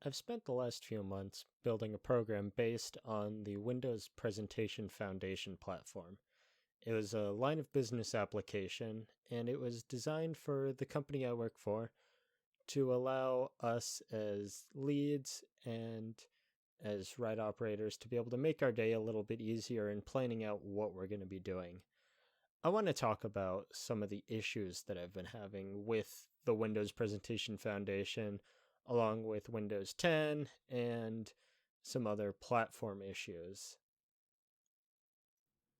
I've spent the last few months building a program based on the Windows Presentation Foundation platform. It was a line of business application, and it was designed for the company I work for to allow us as leads and as ride operators to be able to make our day a little bit easier in planning out what we're going to be doing. I want to talk about some of the issues that I've been having with the Windows Presentation Foundation, along with Windows 10 and some other platform issues.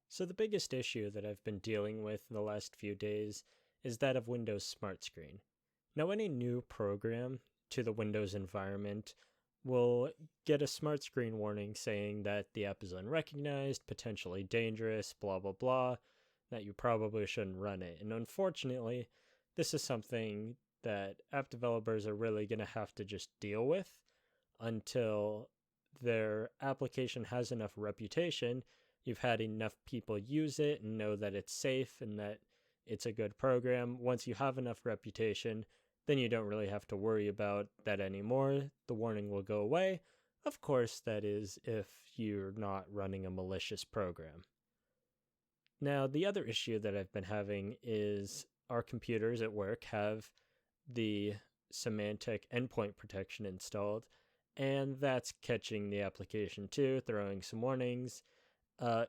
So, the biggest issue that I've been dealing with the last few days is that of Windows Smartscreen. Now, any new program to the Windows environment will get a Smartscreen warning saying that the app is unrecognized, potentially dangerous, blah, blah, blah, that you probably shouldn't run it. And unfortunately, this is something that app developers are really going to have to just deal with until their application has enough reputation. You've had enough people use it and know that it's safe and that it's a good program. Once you have enough reputation, then you don't really have to worry about that anymore. The warning will go away. Of course, that is if you're not running a malicious program. Now, the other issue that I've been having is our computers at work have the Symantec endpoint protection installed, and that's catching the application too, throwing some warnings.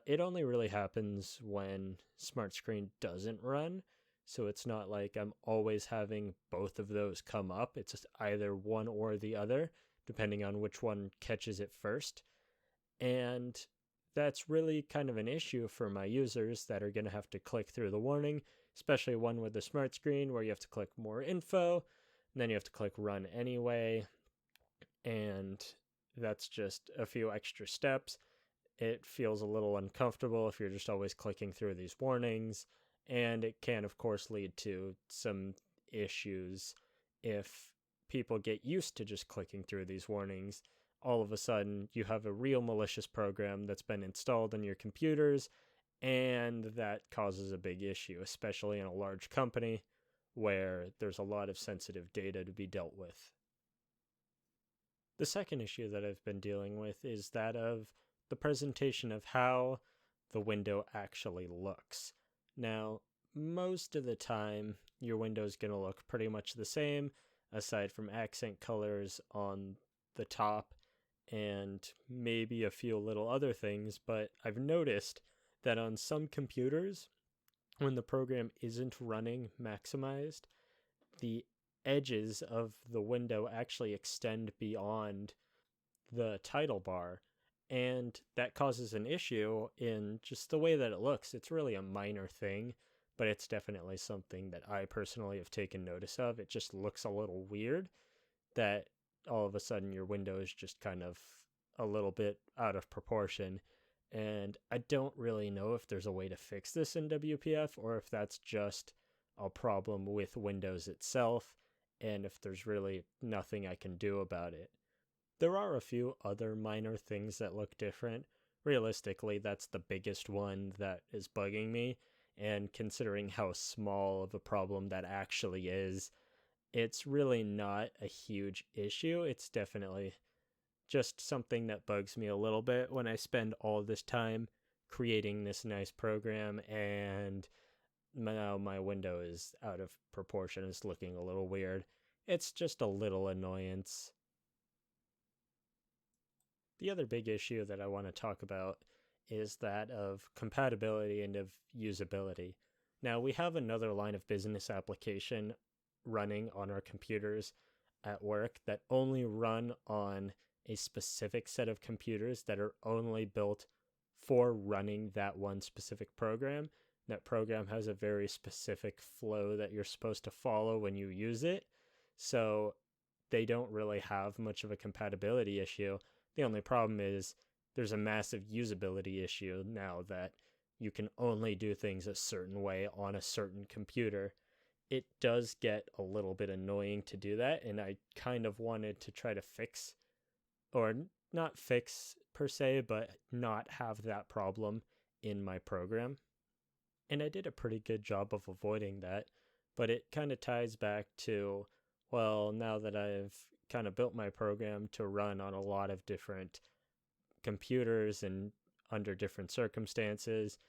It only really happens when Smartscreen doesn't run, so it's not like I'm always having both of those come up. It's just either one or the other, depending on which one catches it first. And that's really kind of an issue for my users that are going to have to click through the warning, especially one with the smart screen where you have to click more info, and then you have to click run anyway, and that's just a few extra steps. It feels a little uncomfortable if you're just always clicking through these warnings, and it can, of course, lead to some issues if people get used to just clicking through these warnings. All of a sudden, you have a real malicious program that's been installed on your computers, and that causes a big issue, especially in a large company where there's a lot of sensitive data to be dealt with. The second issue that I've been dealing with is that of the presentation of how the window actually looks. Now, most of the time, your window is going to look pretty much the same, aside from accent colors on the top and maybe a few little other things, but I've noticed that on some computers, when the program isn't running maximized, the edges of the window actually extend beyond the title bar, and that causes an issue in just the way that it looks. It's really a minor thing, but it's definitely something that I personally have taken notice of. It just looks a little weird that all of a sudden your window is just kind of a little bit out of proportion. And I don't really know if there's a way to fix this in WPF or if that's just a problem with Windows itself and if there's really nothing I can do about it. There are a few other minor things that look different. Realistically, that's the biggest one that is bugging me, and considering how small of a problem that actually is, it's really not a huge issue. It's definitely just something that bugs me a little bit when I spend all this time creating this nice program and now my window is out of proportion. It's looking a little weird. It's just a little annoyance. The other big issue that I want to talk about is that of compatibility and of usability. Now, we have another line of business application running on our computers at work that only run on a specific set of computers that are only built for running that one specific program. That program has a very specific flow that you're supposed to follow when you use it, so they don't really have much of a compatibility issue. The only problem is there's a massive usability issue now that you can only do things a certain way on a certain computer. It does get a little bit annoying to do that, and I kind of wanted to try to fix, or not fix per se, but not have that problem in my program. And I did a pretty good job of avoiding that, but it kind of ties back to, well, now that I've kind of built my program to run on a lot of different computers and under different circumstances,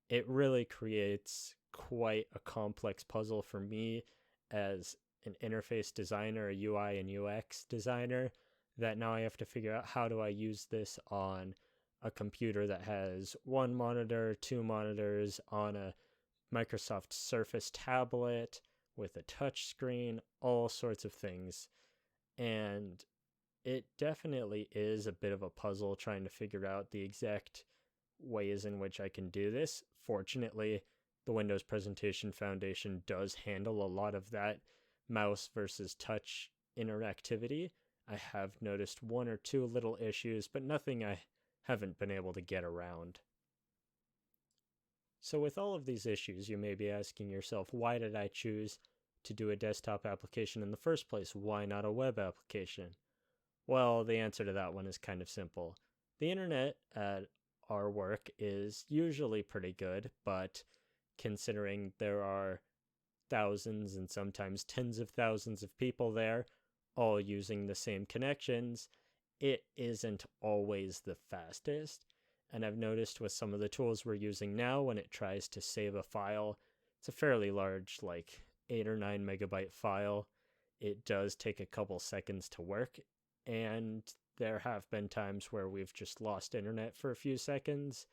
it really creates quite a complex puzzle for me as an interface designer, a UI and UX designer, that now I have to figure out how do I use this on a computer that has one monitor, two monitors, on a Microsoft Surface tablet with a touch screen, all sorts of things. And it definitely is a bit of a puzzle trying to figure out the exact ways in which I can do this. Fortunately, the Windows Presentation Foundation does handle a lot of that mouse versus touch interactivity. I have noticed one or two little issues, but nothing I haven't been able to get around. So with all of these issues, you may be asking yourself, why did I choose to do a desktop application in the first place? Why not a web application? Well, the answer to that one is kind of simple. The internet at our work is usually pretty good, but considering there are thousands and sometimes tens of thousands of people there, all using the same connections, it isn't always the fastest. And I've noticed with some of the tools we're using now, when it tries to save a file, it's a fairly large, like 8 or 9 megabyte file. It does take a couple seconds to work, and there have been times where we've just lost internet for a few seconds,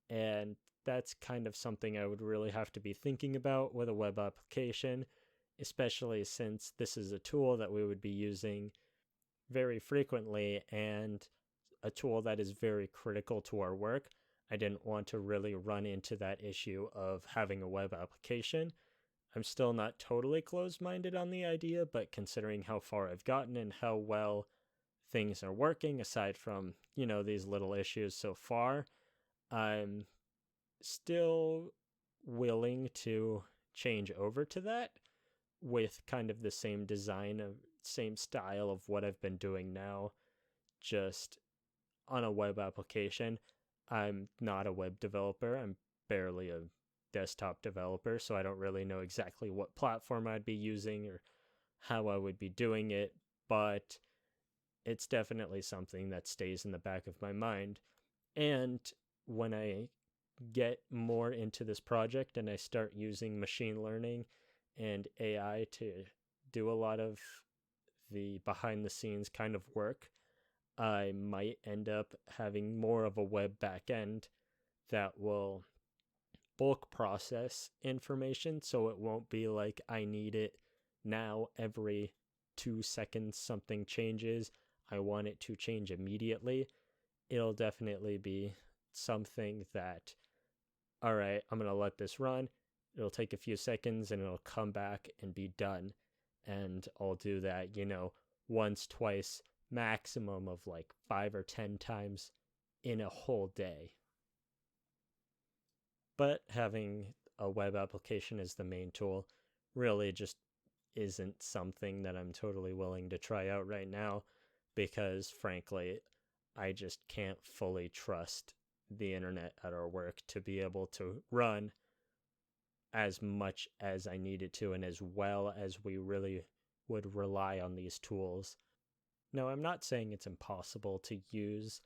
and that's kind of something I would really have to be thinking about with a web application, especially since this is a tool that we would be using very frequently and a tool that is very critical to our work. I didn't want to really run into that issue of having a web application. I'm still not totally closed-minded on the idea, but considering how far I've gotten and how well things are working, aside from, these little issues so far, I'm still willing to change over to that with kind of the same design of same style of what I've been doing now, just on a web application. I'm not a web developer. I'm barely a desktop developer, so I don't really know exactly what platform I'd be using or how I would be doing it, but it's definitely something that stays in the back of my mind. And when I get more into this project and I start using machine learning and AI to do a lot of the behind the scenes kind of work, I might end up having more of a web backend that will bulk process information, so it won't be like I need it now every 2 seconds something changes. I want it to change immediately. It'll definitely be something that, all right, I'm going to let this run. It'll take a few seconds and it'll come back and be done. And I'll do that, once, twice, maximum of like 5 or 10 times in a whole day. But having a web application as the main tool really just isn't something that I'm totally willing to try out right now, because frankly, I just can't fully trust the internet at our work to be able to run as much as I need it to and as well as we really would rely on these tools. Now, I'm not saying it's impossible to use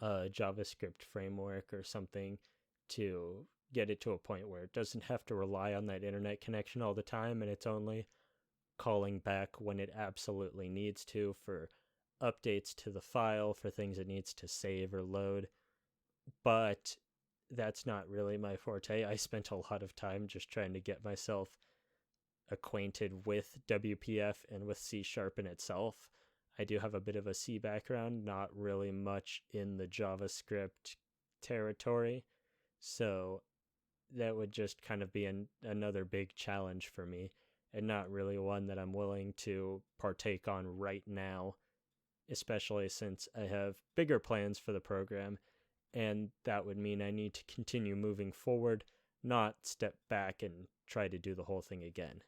a JavaScript framework or something to get it to a point where it doesn't have to rely on that internet connection all the time, and it's only calling back when it absolutely needs to for updates to the file, for things it needs to save or load. But that's not really my forte. I spent a lot of time just trying to get myself acquainted with WPF and with C# in itself. I do have a bit of a C background, not really much in the JavaScript territory, so that would just kind of be another big challenge for me, and not really one that I'm willing to partake on right now, especially since I have bigger plans for the program, and that would mean I need to continue moving forward, not step back and try to do the whole thing again.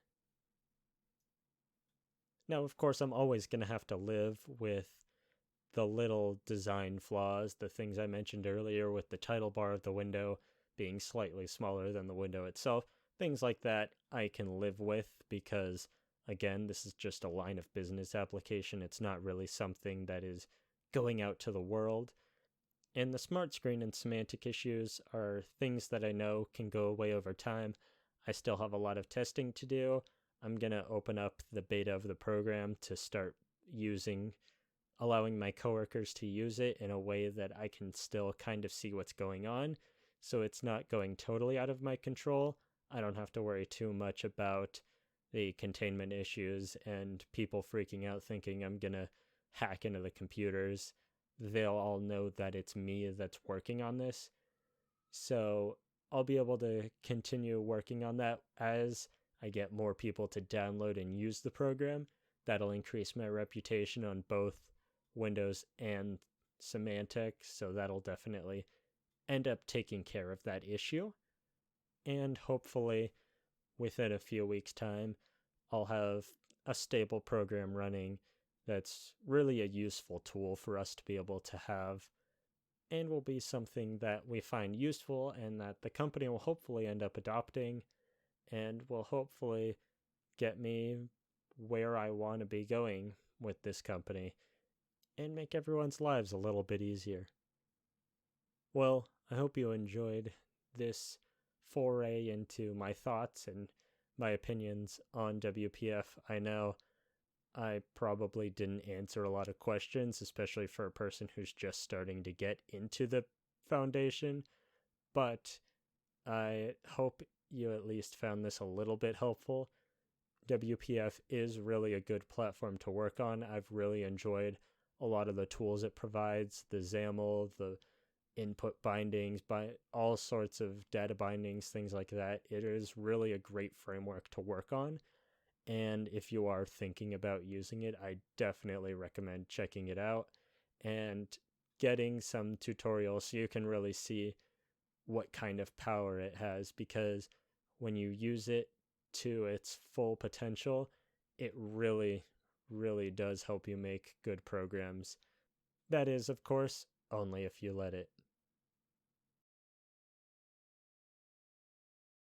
Now, of course, I'm always going to have to live with the little design flaws, the things I mentioned earlier with the title bar of the window being slightly smaller than the window itself. Things like that I can live with because Again, this is just a line of business application. It's not really something that is going out to the world. And the Smartscreen and Symantec issues are things that I know can go away over time. I still have a lot of testing to do. I'm going to open up the beta of the program to start allowing my coworkers to use it in a way that I can still kind of see what's going on. So it's not going totally out of my control. I don't have to worry too much about the containment issues and people freaking out thinking I'm going to hack into the computers. They'll all know that it's me that's working on this. So I'll be able to continue working on that as I get more people to download and use the program. That'll increase my reputation on both Windows and Symantec, so that'll definitely end up taking care of that issue. And hopefully, within a few weeks' time, I'll have a stable program running that's really a useful tool for us to be able to have, and will be something that we find useful and that the company will hopefully end up adopting and will hopefully get me where I want to be going with this company and make everyone's lives a little bit easier. Well, I hope you enjoyed this foray into my thoughts and my opinions on WPF. I know I probably didn't answer a lot of questions, especially for a person who's just starting to get into the foundation, but I hope you at least found this a little bit helpful. WPF is really a good platform to work on. I've really enjoyed a lot of the tools it provides, the XAML, the input bindings, by all sorts of data bindings, things like that. It is really a great framework to work on. And if you are thinking about using it, I definitely recommend checking it out and getting some tutorials so you can really see what kind of power it has, because when you use it to its full potential, it really, really does help you make good programs. That is, of course, only if you let it.